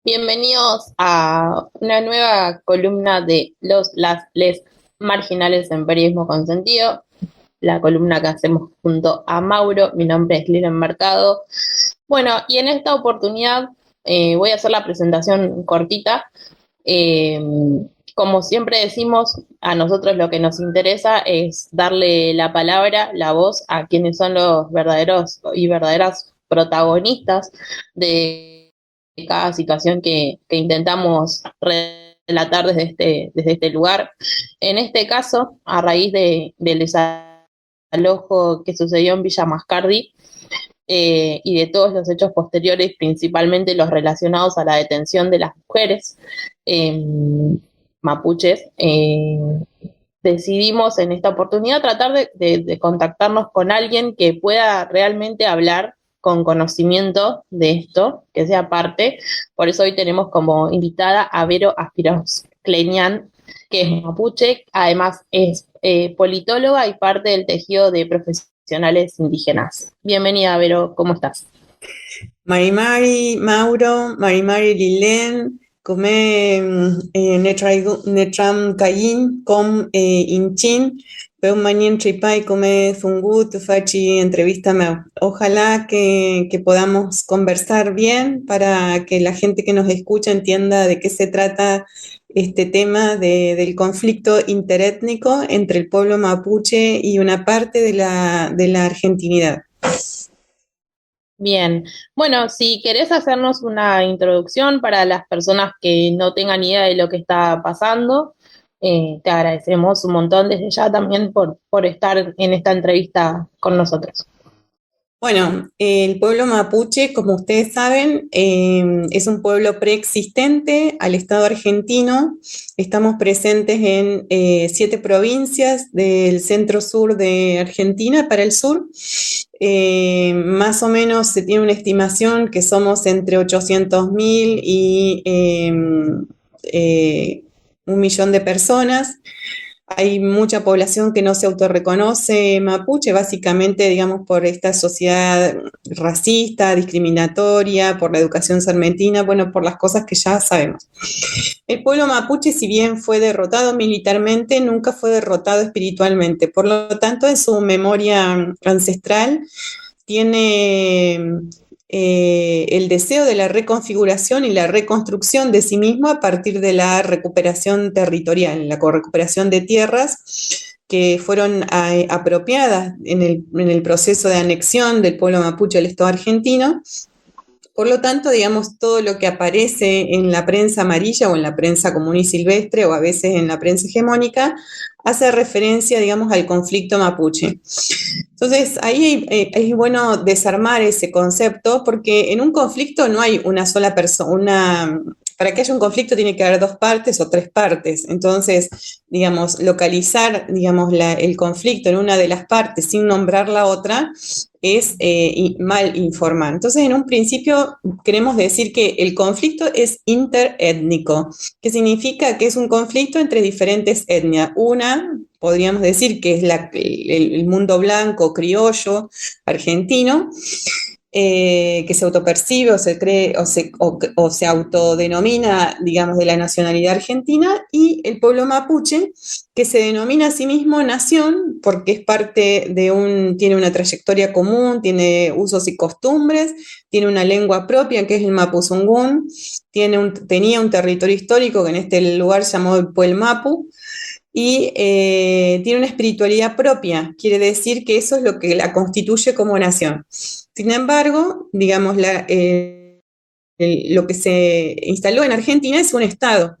Bienvenidos a una nueva columna de les marginales en periodismo con sentido, la columna que hacemos junto a Mauro. Mi nombre es Lilian Mercado. Bueno, y en esta oportunidad voy a hacer la presentación cortita. Eh, Como siempre decimos, a nosotros lo que nos interesa es darle la palabra, la voz a quienes son los verdaderos y verdaderas protagonistas de cada situación que intentamos relatar desde este lugar. En este caso, a raíz del desalojo que sucedió en Villa Mascardi, y de todos los hechos posteriores, principalmente los relacionados a la detención de las mujeres mapuches, decidimos en esta oportunidad tratar de contactarnos con alguien que pueda realmente hablar con conocimiento de esto, que sea parte. Por eso hoy tenemos como invitada a Vero Aspiros Kleinian, que es mapuche, además es politóloga y parte del tejido de profesionales indígenas. Bienvenida, Vero, ¿cómo estás? Mari Mauro, Mari Lilén, come netram cayin, com inchin, peu manien tripai, come zungut, fachi entrevista meu. Ojalá que podamos conversar bien para que la gente que nos escucha entienda de qué se trata este tema del conflicto interétnico entre el pueblo mapuche y una parte de la argentinidad. Bien, bueno, si querés hacernos una introducción para las personas que no tengan idea de lo que está pasando, te agradecemos un montón desde ya también por estar en esta entrevista con nosotros. Bueno, el pueblo mapuche, como ustedes saben, es un pueblo preexistente al Estado argentino. Estamos presentes en 7 provincias del centro-sur de Argentina para el sur. Más o menos se tiene una estimación que somos entre 800.000 y 1 millón de personas. Hay mucha población que no se autorreconoce mapuche, básicamente, digamos, por esta sociedad racista, discriminatoria, por la educación sarmentina, bueno, por las cosas que ya sabemos. El pueblo mapuche, si bien fue derrotado militarmente, nunca fue derrotado espiritualmente. Por lo tanto, en su memoria ancestral tiene el deseo de la reconfiguración y la reconstrucción de sí mismo a partir de la recuperación territorial, la recuperación de tierras que fueron apropiadas en el proceso de anexión del pueblo mapuche al Estado argentino. Por lo tanto, digamos, todo lo que aparece en la prensa amarilla o en la prensa común y silvestre o a veces en la prensa hegemónica hace referencia, digamos, al conflicto mapuche. Entonces, ahí es bueno desarmar ese concepto porque en un conflicto no hay una sola persona, para que haya un conflicto tiene que haber 2 partes o 3 partes. Entonces, digamos, localizar, digamos, el conflicto en una de las partes sin nombrar la otra es mal informar. Entonces, en un principio queremos decir que el conflicto es interétnico, que significa que es un conflicto entre diferentes etnias. Una, podríamos decir que es el mundo blanco, criollo, argentino, que se autopercibe o se cree o se autodenomina, digamos, de la nacionalidad argentina, y el pueblo mapuche, que se denomina a sí mismo nación porque es parte tiene una trayectoria común, tiene usos y costumbres, tiene una lengua propia que es el mapuzungún, tenía un territorio histórico que en este lugar se llamó el Puel Mapu, y tiene una espiritualidad propia, quiere decir que eso es lo que la constituye como nación. Sin embargo, digamos, lo que se instaló en Argentina es un Estado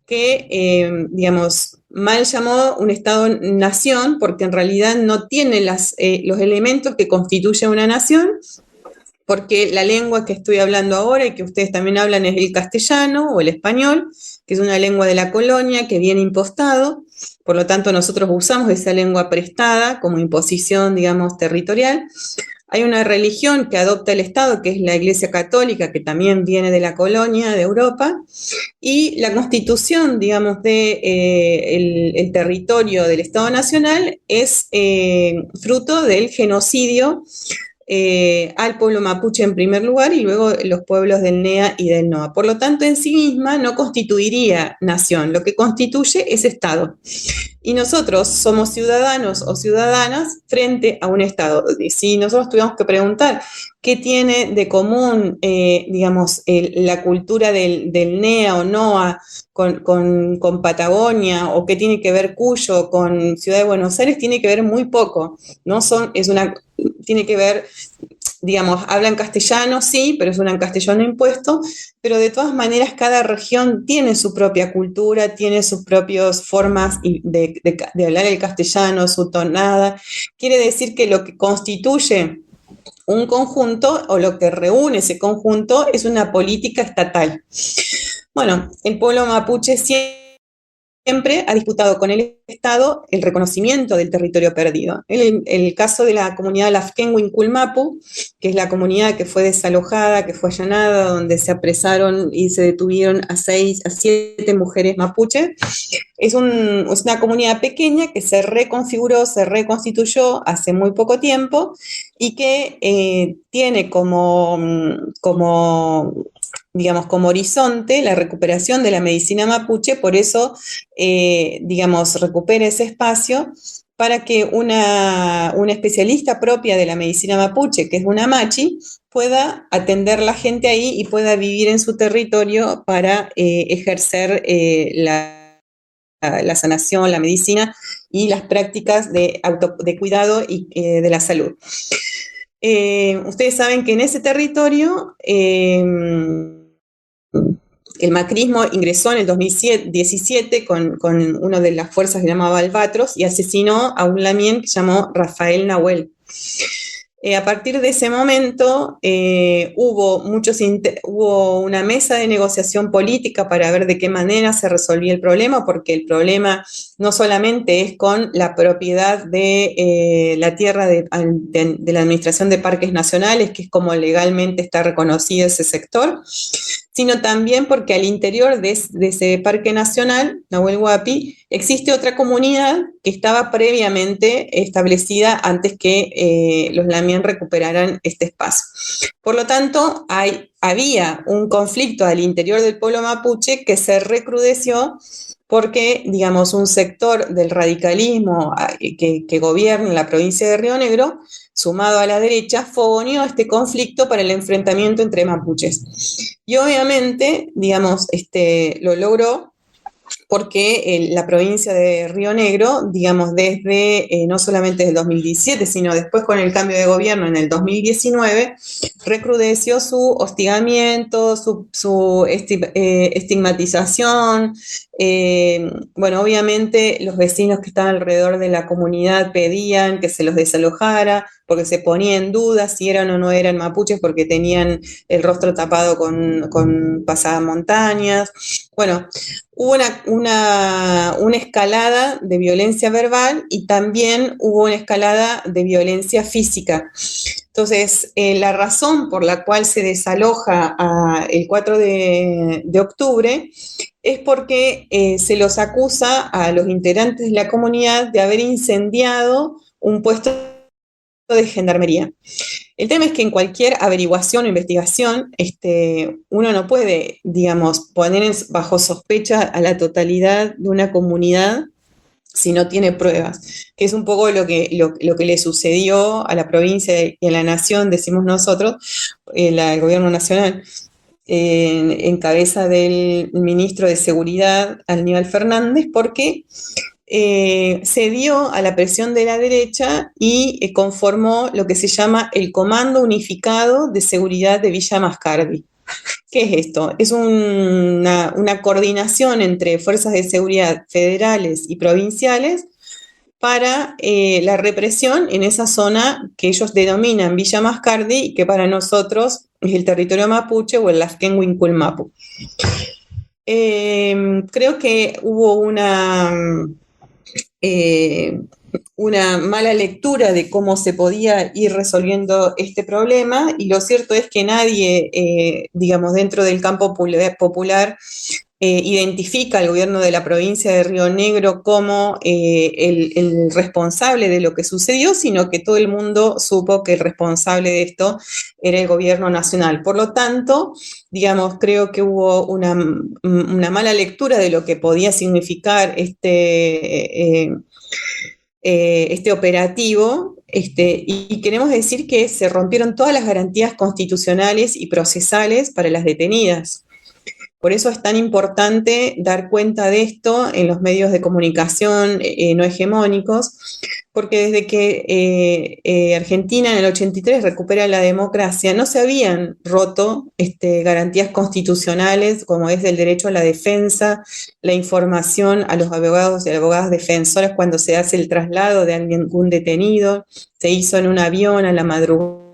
que, digamos, mal llamó un Estado-nación porque en realidad no tiene los elementos que constituyen una nación, porque la lengua que estoy hablando ahora y que ustedes también hablan es el castellano o el español, que es una lengua de la colonia que viene impostado. Por lo tanto, nosotros usamos esa lengua prestada como imposición, digamos, territorial. Hay una religión que adopta el Estado, que es la Iglesia Católica, que también viene de la colonia de Europa, y la constitución, digamos, el territorio del Estado Nacional es fruto del genocidio al pueblo mapuche en primer lugar y luego los pueblos del NEA y del NOA. Por lo tanto, en sí misma no constituiría nación, lo que constituye es Estado. Y nosotros somos ciudadanos o ciudadanas frente a un Estado. Si nosotros tuviéramos que preguntar qué tiene de común, digamos, la cultura del NEA o NOA con Patagonia, o qué tiene que ver Cuyo con Ciudad de Buenos Aires, tiene que ver muy poco, ¿no? Tiene que ver, digamos, hablan castellano, sí, pero es un castellano impuesto, pero de todas maneras cada región tiene su propia cultura, tiene sus propias formas de hablar el castellano, su tonada. Quiere decir que lo que constituye un conjunto o lo que reúne ese conjunto es una política estatal. Bueno, el pueblo mapuche siempre ha disputado con el Estado el reconocimiento del territorio perdido. El caso de la comunidad Lafkenhuinculmapu, que es la comunidad que fue desalojada, que fue allanada, donde se apresaron y se detuvieron a 7 mujeres mapuche, es una comunidad pequeña que se reconfiguró, se reconstituyó hace muy poco tiempo y que tiene digamos, como horizonte la recuperación de la medicina mapuche, por eso, digamos, recupera ese espacio para que una especialista propia de la medicina mapuche, que es una machi, pueda atender la gente ahí y pueda vivir en su territorio para ejercer la sanación, la medicina y las prácticas de cuidado y de la salud. Ustedes saben que en ese territorio el macrismo ingresó en el 2017 con una de las fuerzas que se llamaba Albatros y asesinó a un lamien que se llamó Rafael Nahuel. A partir de ese momento hubo una mesa de negociación política para ver de qué manera se resolvía el problema, porque el problema no solamente es con la propiedad de la tierra de la Administración de Parques Nacionales, que es como legalmente está reconocido ese sector, sino también porque al interior de ese parque nacional, Nahuel Huapi, existe otra comunidad que estaba previamente establecida antes que los Lamien recuperaran este espacio. Por lo tanto, había un conflicto al interior del pueblo mapuche que se recrudeció porque, digamos, un sector del radicalismo que gobierna en la provincia de Río Negro, sumado a la derecha, fogoneó este conflicto para el enfrentamiento entre mapuches. Y obviamente, digamos, lo logró porque la provincia de Río Negro, digamos, no solamente desde el 2017, sino después con el cambio de gobierno en el 2019, recrudeció su hostigamiento, su estigmatización. Bueno, obviamente los vecinos que estaban alrededor de la comunidad pedían que se los desalojara, porque se ponía en duda si eran o no eran mapuches, porque tenían el rostro tapado con pasamontañas. Bueno, hubo una escalada de violencia verbal y también hubo una escalada de violencia física. Entonces, la razón por la cual se desaloja el 4 de octubre es porque se los acusa a los integrantes de la comunidad de haber incendiado un puesto de gendarmería. El tema es que en cualquier averiguación o investigación, uno no puede, digamos, poner bajo sospecha a la totalidad de una comunidad si no tiene pruebas, que es un poco lo que le sucedió a la provincia y a la nación, decimos nosotros, el gobierno nacional, en cabeza del ministro de Seguridad, Aníbal Fernández, porque cedió a la presión de la derecha y conformó lo que se llama el Comando Unificado de Seguridad de Villa Mascardi. ¿Qué es esto? Es una coordinación entre fuerzas de seguridad federales y provinciales para la represión en esa zona que ellos denominan Villa Mascardi y que para nosotros es el territorio mapuche o el Lafkenhuinculmapu. Creo que hubo una mala lectura de cómo se podía ir resolviendo este problema y lo cierto es que nadie, digamos, dentro del campo popular identifica al gobierno de la provincia de Río Negro como el responsable de lo que sucedió, sino que todo el mundo supo que el responsable de esto era el gobierno nacional. Por lo tanto, digamos, creo que hubo una mala lectura de lo que podía significar este operativo, y queremos decir que se rompieron todas las garantías constitucionales y procesales para las detenidas. Por eso es tan importante dar cuenta de esto en los medios de comunicación no hegemónicos, porque desde que Argentina en el 83 recupera la democracia, no se habían roto garantías constitucionales como es el derecho a la defensa, la información a los abogados y abogadas defensoras cuando se hace el traslado de algún detenido, se hizo en un avión a la madrugada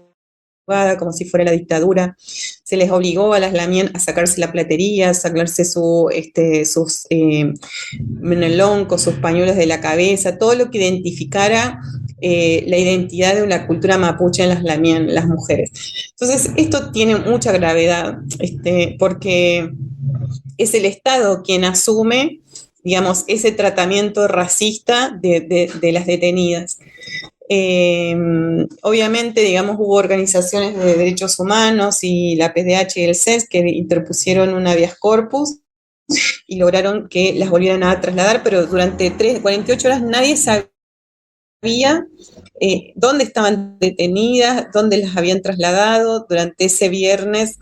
como si fuera la dictadura, se les obligó a las Lamien a sacarse la platería, a sacarse sus meneloncos, sus pañuelos de la cabeza, todo lo que identificara la identidad de una cultura mapuche en las Lamien, las mujeres. Entonces, esto tiene mucha gravedad, porque es el Estado quien asume, digamos, ese tratamiento racista de las detenidas. Obviamente, digamos, hubo organizaciones de derechos humanos y la PDH y el CES que interpusieron un habeas corpus y lograron que las volvieran a trasladar, pero durante 48 horas nadie sabía dónde estaban detenidas, dónde las habían trasladado. Durante ese viernes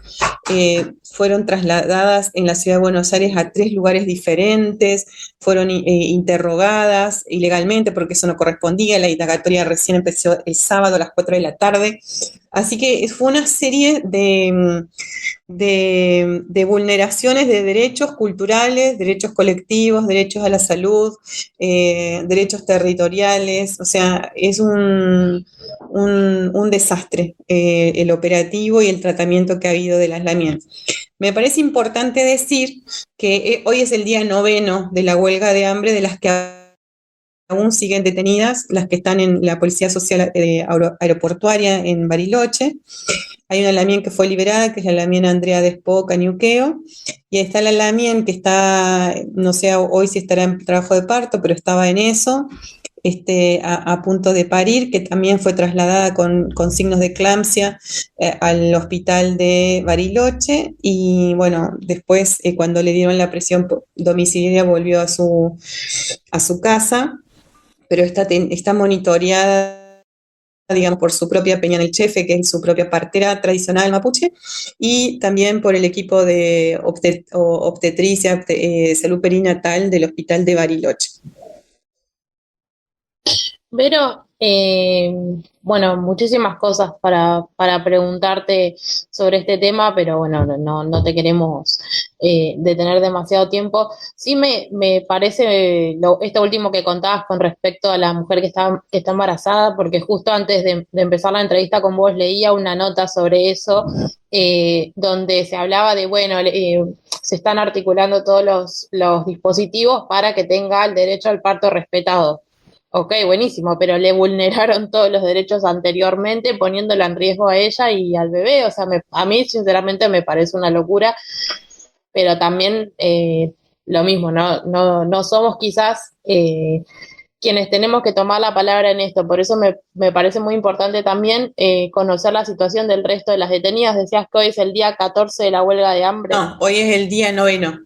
fueron trasladadas en la ciudad de Buenos Aires a 3 lugares diferentes, fueron interrogadas ilegalmente porque eso no correspondía, la indagatoria recién empezó el sábado a las 4 de la tarde, así que fue una serie de vulneraciones de derechos culturales, derechos colectivos, derechos a la salud, derechos territoriales, o sea, es un desastre el operativo y el tratamiento que ha habido de las Lamien. Me parece importante decir que hoy es el día 9 de la huelga de hambre de las que aún siguen detenidas, las que están en la Policía Social Aeroportuaria en Bariloche. Hay una Lamien que fue liberada, que es la Lamien Andrea Despo Cañuqueo, y está la Lamien que está, no sé hoy si estará en trabajo de parto, pero estaba en eso, a punto de parir, que también fue trasladada con signos de eclampsia al hospital de Bariloche, y bueno, después cuando le dieron la prisión domiciliaria volvió a su casa, pero está monitoreada, digamos, por su propia Peña del Chefe, que es su propia partera tradicional mapuche, y también por el equipo de obstetricia, salud perinatal del hospital de Bariloche. Vero, bueno, muchísimas cosas para preguntarte sobre este tema, pero bueno, no te queremos detener demasiado tiempo. Sí me parece esto último que contabas con respecto a la mujer que está embarazada, porque justo antes de empezar la entrevista con vos leía una nota sobre eso, donde se hablaba de, bueno, se están articulando todos los dispositivos para que tenga el derecho al parto respetado. Ok, buenísimo, pero le vulneraron todos los derechos anteriormente, poniéndola en riesgo a ella y al bebé. O sea, a mí sinceramente me parece una locura, pero también lo mismo, no somos quizás quienes tenemos que tomar la palabra en esto. Por eso me parece muy importante también conocer la situación del resto de las detenidas. Decías que hoy es el día 14 de la huelga de hambre. No, hoy es el día 9.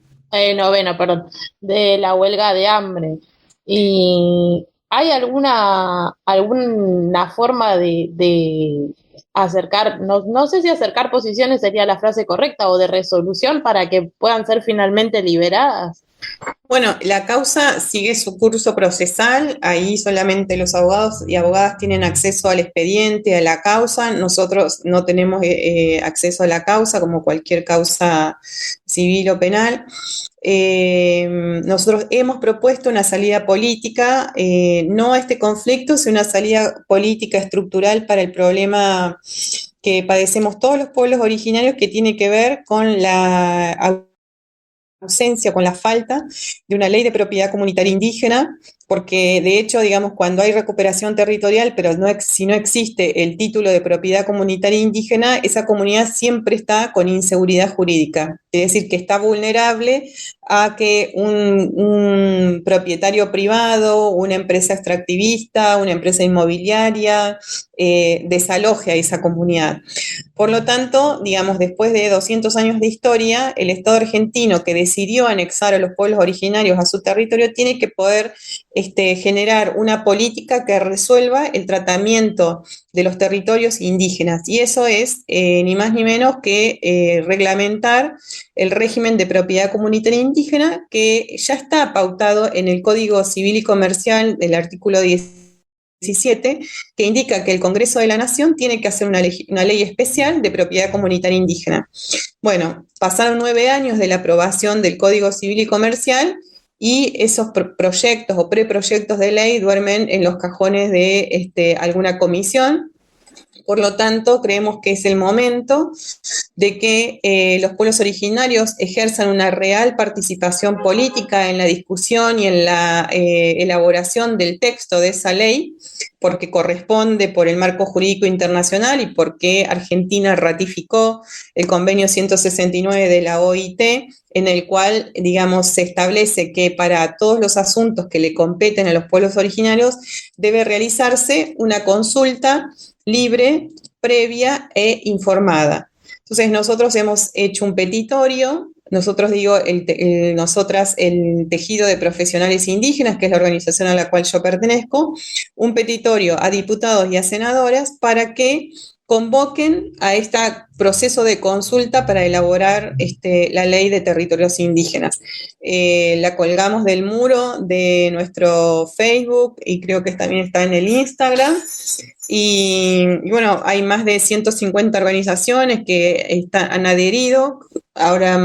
Noveno, perdón, de la huelga de hambre. Y ¿hay alguna forma de acercar, no sé si acercar posiciones sería la frase correcta, o de resolución para que puedan ser finalmente liberadas? Bueno, la causa sigue su curso procesal, ahí solamente los abogados y abogadas tienen acceso al expediente, a la causa, nosotros no tenemos acceso a la causa como cualquier causa civil o penal. Nosotros hemos propuesto una salida política, no a este conflicto, sino una salida política estructural para el problema que padecemos todos los pueblos originarios, que tiene que ver con la ausencia, con la falta de una ley de propiedad comunitaria indígena porque de hecho, digamos, cuando hay recuperación territorial, pero si no existe el título de propiedad comunitaria indígena, esa comunidad siempre está con inseguridad jurídica, es decir, que está vulnerable a que un propietario privado, una empresa extractivista, una empresa inmobiliaria, desaloje a esa comunidad. Por lo tanto, digamos, después de 200 años de historia, el Estado argentino que decidió anexar a los pueblos originarios a su territorio tiene que poder generar una política que resuelva el tratamiento de los territorios indígenas. Y eso es ni más ni menos que reglamentar el régimen de propiedad comunitaria indígena que ya está pautado en el Código Civil y Comercial del artículo 17, que indica que el Congreso de la Nación tiene que hacer una ley especial de propiedad comunitaria indígena. Bueno, pasaron 9 años de la aprobación del Código Civil y Comercial y esos proyectos o preproyectos de ley duermen en los cajones de alguna comisión. Por lo tanto, creemos que es el momento de que los pueblos originarios ejerzan una real participación política en la discusión y en la elaboración del texto de esa ley, porque corresponde por el marco jurídico internacional y porque Argentina ratificó el convenio 169 de la OIT, en el cual, digamos, se establece que para todos los asuntos que le competen a los pueblos originarios debe realizarse una consulta libre, previa e informada. Entonces nosotros hemos hecho un petitorio, nosotras el Tejido de Profesionales Indígenas, que es la organización a la cual yo pertenezco, un petitorio a diputados y a senadoras para que convoquen a este proceso de consulta para elaborar la ley de territorios indígenas. La colgamos del muro de nuestro Facebook y creo que también está en el Instagram. Y bueno, hay más de 150 organizaciones que han adherido. Ahora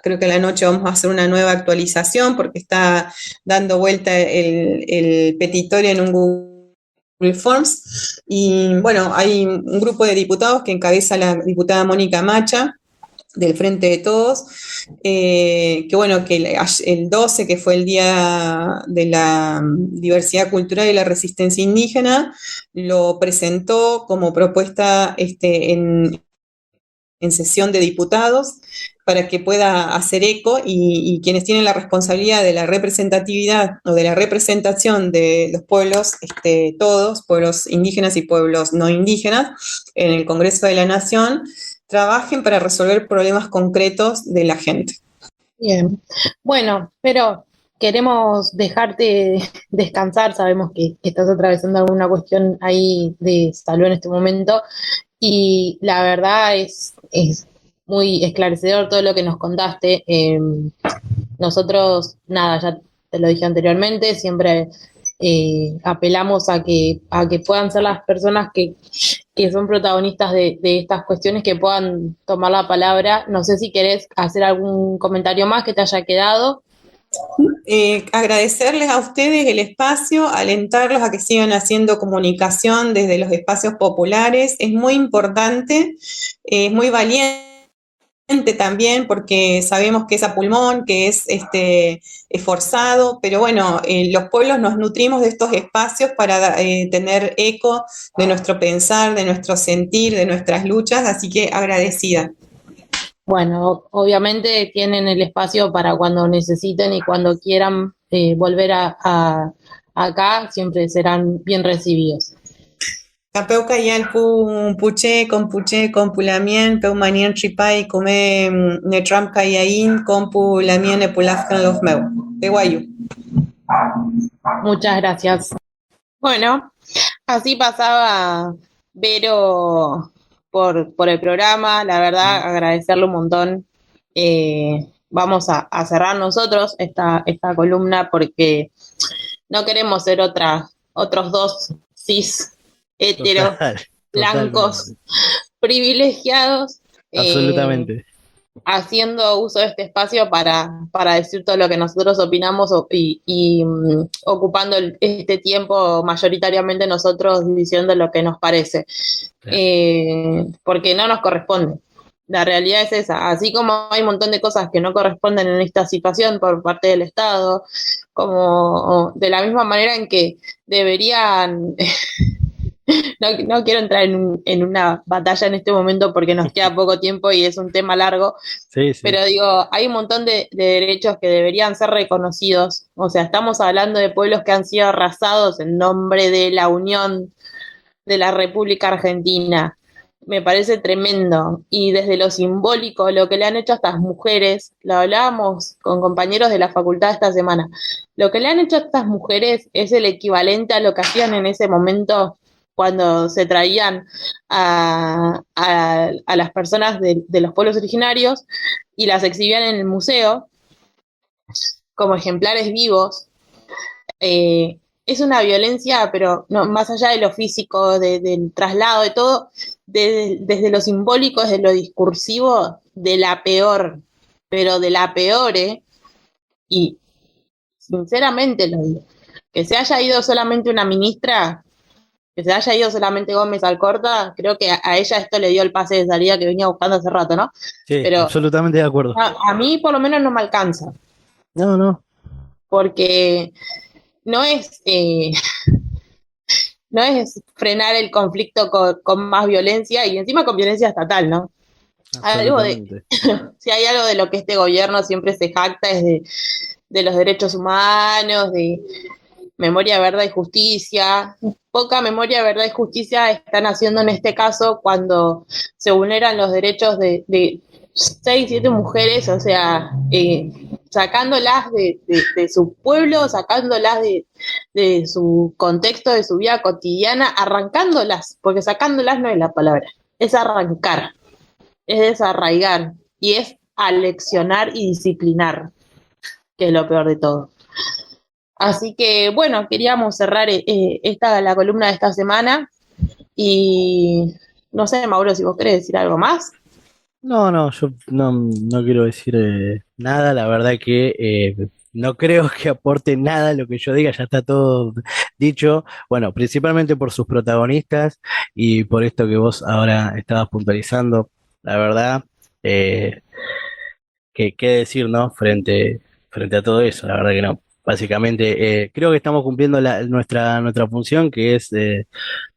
creo que a la noche vamos a hacer una nueva actualización porque está dando vuelta el petitorio en un Google Forms. Y bueno, hay un grupo de diputados que encabeza la diputada Mónica Macha, del Frente de Todos, que bueno, que el 12, que fue el Día de la Diversidad Cultural y la Resistencia Indígena, lo presentó como propuesta en sesión de diputados para que pueda hacer eco y quienes tienen la responsabilidad de la representatividad o de la representación de los pueblos, todos, pueblos indígenas y pueblos no indígenas, en el Congreso de la Nación, trabajen para resolver problemas concretos de la gente. Bien, bueno, pero queremos dejarte descansar, sabemos que estás atravesando alguna cuestión ahí de salud en este momento y la verdad es muy esclarecedor todo lo que nos contaste. Nosotros, nada, ya te lo dije anteriormente, siempre apelamos a que puedan ser las personas que son protagonistas de estas cuestiones, que puedan tomar la palabra. No sé si querés hacer algún comentario más que te haya quedado. Agradecerles a ustedes el espacio, alentarlos a que sigan haciendo comunicación desde los espacios populares. Es muy importante, es muy valiente también, porque sabemos que es a pulmón, que es esforzado, pero bueno, los pueblos nos nutrimos de estos espacios para tener eco de nuestro pensar, de nuestro sentir, de nuestras luchas, así que agradecida. Bueno, obviamente tienen el espacio para cuando necesiten y cuando quieran volver acá, siempre serán bien recibidos. Capeuca yal puche, compu lamien, peu manien tripay, come netram kayain, compu lamien epulafkan los meu. Peguayu. Muchas gracias. Bueno, así pasaba Vero por el programa, la verdad, agradecerle un montón. Vamos a cerrar nosotros esta columna porque no queremos ser otros dos cis heteros blancos privilegiados. Absolutamente. Haciendo uso de este espacio para decir todo lo que nosotros opinamos y ocupando este tiempo mayoritariamente nosotros diciendo lo que nos parece, porque no nos corresponde. La realidad es esa. Así como hay un montón de cosas que no corresponden en esta situación por parte del Estado, como de la misma manera en que deberían, no quiero entrar en una batalla en este momento porque nos queda poco tiempo y es un tema largo, Sí, sí. pero digo, hay un montón de derechos que deberían ser reconocidos. O sea, estamos hablando de pueblos que han sido arrasados en nombre de la Unión de la República Argentina. Me parece tremendo. Y desde lo simbólico, lo que le han hecho a estas mujeres, lo hablábamos con compañeros de la facultad esta semana, lo que le han hecho a estas mujeres es el equivalente a lo que hacían en ese momento cuando se traían a las personas de los pueblos originarios y las exhibían en el museo como ejemplares vivos. Es una violencia, pero no, más allá de lo físico, del traslado, de todo, desde lo simbólico, desde lo discursivo, de la peor, pero de la peor, ¿eh? Y sinceramente lo digo, que se haya ido solamente una ministra, que se haya ido solamente Gómez Alcorta, creo que a ella esto le dio el pase de salida que venía buscando hace rato, ¿no? Sí, Pero absolutamente de acuerdo. a mí por lo menos no me alcanza, No, no. porque no es no es frenar el conflicto con más violencia y encima con violencia estatal, ¿no? Algo de, Absolutamente. si hay algo de lo que este gobierno siempre se jacta es de los derechos humanos, de memoria, verdad y justicia. Poca memoria, verdad y justicia están haciendo en este caso cuando se vulneran los derechos de 6, 7 mujeres, o sea, sacándolas de su pueblo, sacándolas de su contexto, de su vida cotidiana, arrancándolas, porque sacándolas no es la palabra, es arrancar, es desarraigar y es aleccionar y disciplinar, que es lo peor de todo. Así que, bueno, queríamos cerrar la columna de esta semana y no sé, Mauro, si vos querés decir algo más. No, no, yo no quiero decir nada, la verdad que no creo que aporte nada lo que yo diga, ya está todo dicho, bueno, principalmente por sus protagonistas y por esto que vos ahora estabas puntualizando, la verdad, eh, que qué decir, ¿no? Frente a todo eso, la verdad que no. Básicamente, creo que estamos cumpliendo nuestra función, que es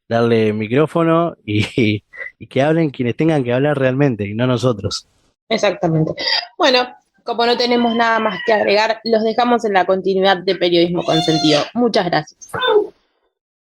darle micrófono y que hablen quienes tengan que hablar realmente y no nosotros. Exactamente. Bueno, como no tenemos nada más que agregar, los dejamos en la continuidad de Periodismo con Sentido. Muchas gracias.